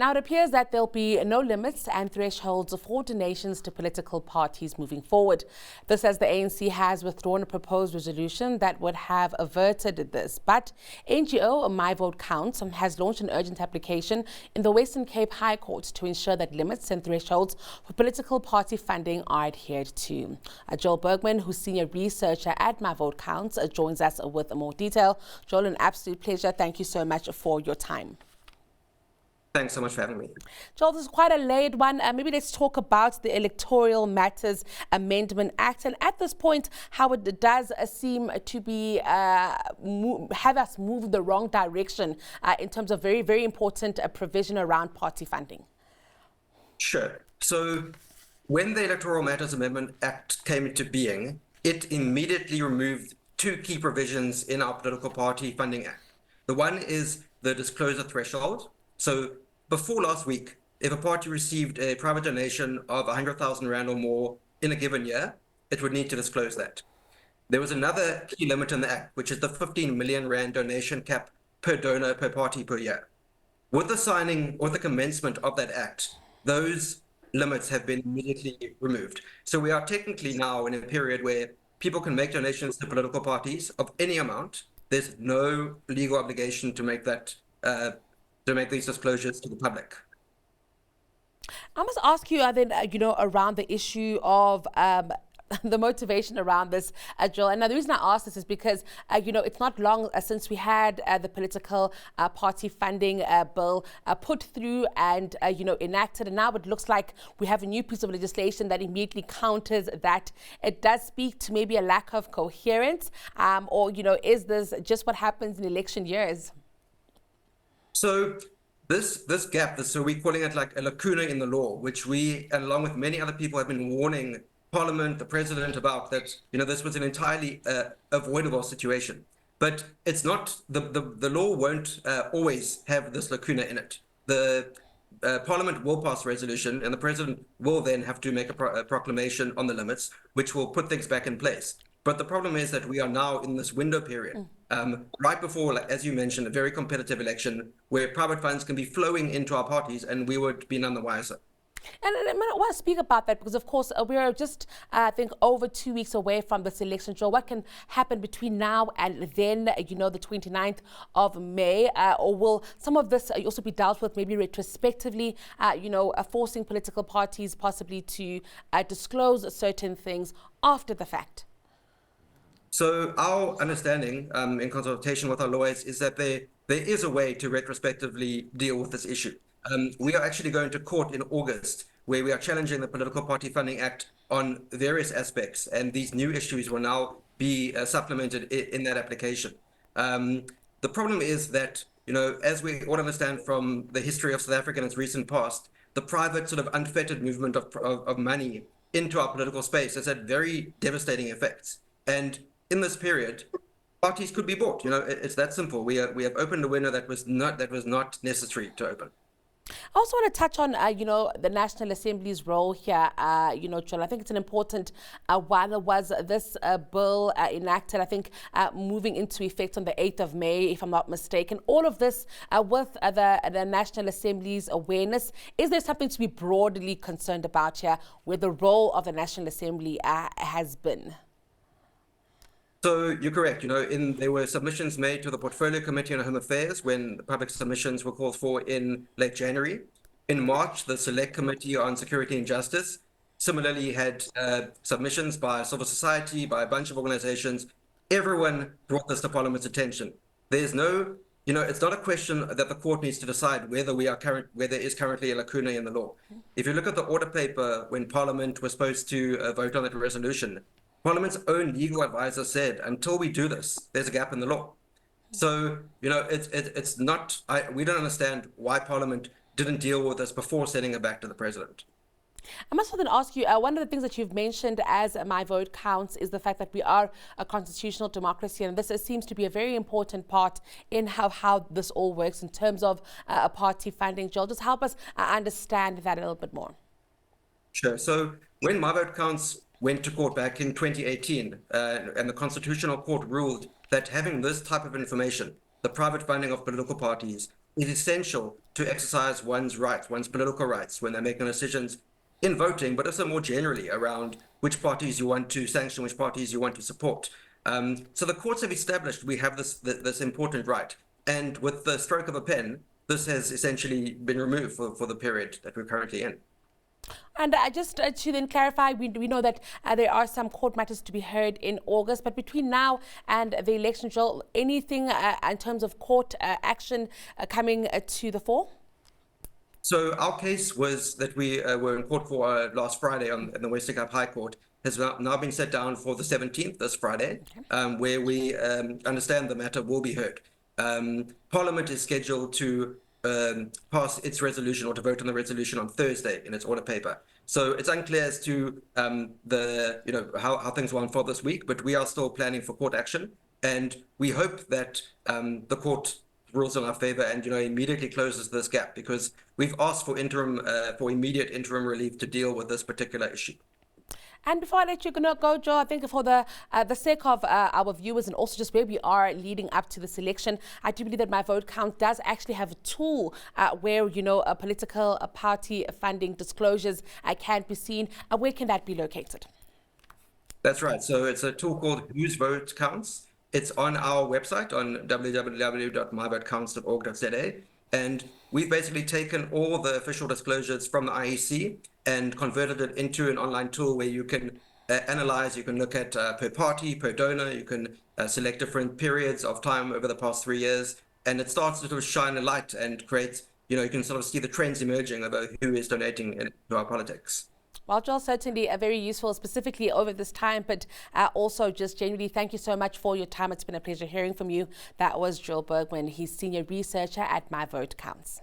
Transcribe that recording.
Now, it appears that there'll be no limits and thresholds for donations to political parties moving forward. This as the ANC has withdrawn a proposed resolution that would have averted this. But NGO My Vote Counts has launched an urgent application in the Western Cape High Court to ensure that limits and thresholds for political party funding are adhered to. Joel Bergman, who's senior researcher at My Vote Counts, joins us with more detail. Joel, an absolute pleasure. Thank you so much for your time. Thanks so much for having me. Joel, this is quite a layered one. Maybe let's talk about the Electoral Matters Amendment Act. And at this point, how it does seem to be have us move in the wrong direction in terms of very, very important provision around party funding. Sure. So when the Electoral Matters Amendment Act came into being, it immediately removed two key provisions in our Political Party Funding Act. The one is the disclosure threshold. So before last week, if a party received a private donation of 100,000 Rand or more in a given year, it would need to disclose that. There was another key limit in the Act, which is the 15 million Rand donation cap per donor per party per year. With the signing or the commencement of that Act, those limits have been immediately removed. So we are technically now in a period where people can make donations to political parties of any amount. There's no legal obligation to make that to make these disclosures to the public. I must ask you then, around the issue of the motivation around this, Joel. And now the reason I ask this is because, it's not long since we had the political party funding bill put through and, enacted. And now it looks like we have a new piece of legislation that immediately counters that. It does speak to maybe a lack of coherence, or, is this just what happens in election years? So this gap, so we're calling it like a lacuna in the law, which we, along with many other people, have been warning Parliament, the President about, that this was an entirely avoidable situation. But it's not, the law won't always have this lacuna in it. The Parliament will pass a resolution and the President will then have to make a proclamation on the limits, which will put things back in place. But the problem is that we are now in this window period, right before, as you mentioned, a very competitive election where private funds can be flowing into our parties and we would be none the wiser. And I want to speak about that because, of course, we are just, I think, over 2 weeks away from this election. Joe, what can happen between now and then, the 29th of May? Or will some of this also be dealt with maybe retrospectively, forcing political parties possibly to disclose certain things after the fact? So our understanding, in consultation with our lawyers, is that there is a way to retrospectively deal with this issue. We are actually going to court in August, where we are challenging the Political Party Funding Act on various aspects, and these new issues will now be supplemented in that application. The problem is that, as we all understand from the history of South Africa in its recent past, the private sort of unfettered movement of money into our political space has had very devastating effects. And in this period, parties could be bought. It's that simple. We have opened a window that was not necessary to open. I also want to touch on, the National Assembly's role here, Joel. I think it's an important one. There was this bill enacted, I think, moving into effect on the 8th of May, if I'm not mistaken. All of this with the National Assembly's awareness. Is there something to be broadly concerned about here where the role of the National Assembly has been? So you're correct. There were submissions made to the Portfolio Committee on Home Affairs when the public submissions were called for in late January. In March, the Select Committee on Security and Justice similarly had submissions by civil society, by a bunch of organizations. Everyone brought this to Parliament's attention. There's no, it's not a question that the court needs to decide whether there is currently a lacuna in the law. If you look at the order paper when Parliament was supposed to vote on that resolution, Parliament's own legal advisor said, until we do this, there's a gap in the law. So, it's not, we don't understand why Parliament didn't deal with this before sending it back to the President. I must then ask you, one of the things that you've mentioned as My Vote Counts is the fact that we are a constitutional democracy, and this seems to be a very important part in how this all works in terms of party funding. Joel, just help us understand that a little bit more. Sure. So when My Vote Counts went to court back in 2018, and the Constitutional Court ruled that having this type of information, the private funding of political parties, is essential to exercise one's rights, one's political rights, when they're making decisions in voting, but also more generally around which parties you want to sanction, which parties you want to support. So the courts have established we have this important right. And with the stroke of a pen, this has essentially been removed for the period that we're currently in. And just to then clarify, we know that there are some court matters to be heard in August, but between now and the election, Joel, anything in terms of court action coming to the fore? So our case was that we were in court for last Friday in the Western Cape High Court has now been set down for the 17th, this Friday, okay. Where we understand the matter will be heard. Parliament is scheduled to pass its resolution or to vote on the resolution on Thursday in its order paper. So it's unclear as to how things will unfold this week, but we are still planning for court action, and we hope that the court rules in our favor and immediately closes this gap, because we've asked for immediate interim relief to deal with this particular issue. And before I let you go, Joe, I think for the sake of our viewers and also just where we are leading up to this election, I do believe that My Vote Counts does actually have a tool where, a political party funding disclosures can be seen. Where can that be located? That's right. So it's a tool called Whose Vote Counts. It's on our website on www.myvotecounts.org.za. And we've basically taken all the official disclosures from the IEC and converted it into an online tool where you can analyze, you can look at per party, per donor, you can select different periods of time over the past 3 years. And it starts to sort of shine a light and create, you can sort of see the trends emerging about who is donating to our politics. Well, Joel, certainly very useful, specifically over this time, but also just genuinely thank you so much for your time. It's been a pleasure hearing from you. That was Joel Bergman. He's Senior Researcher at My Vote Counts.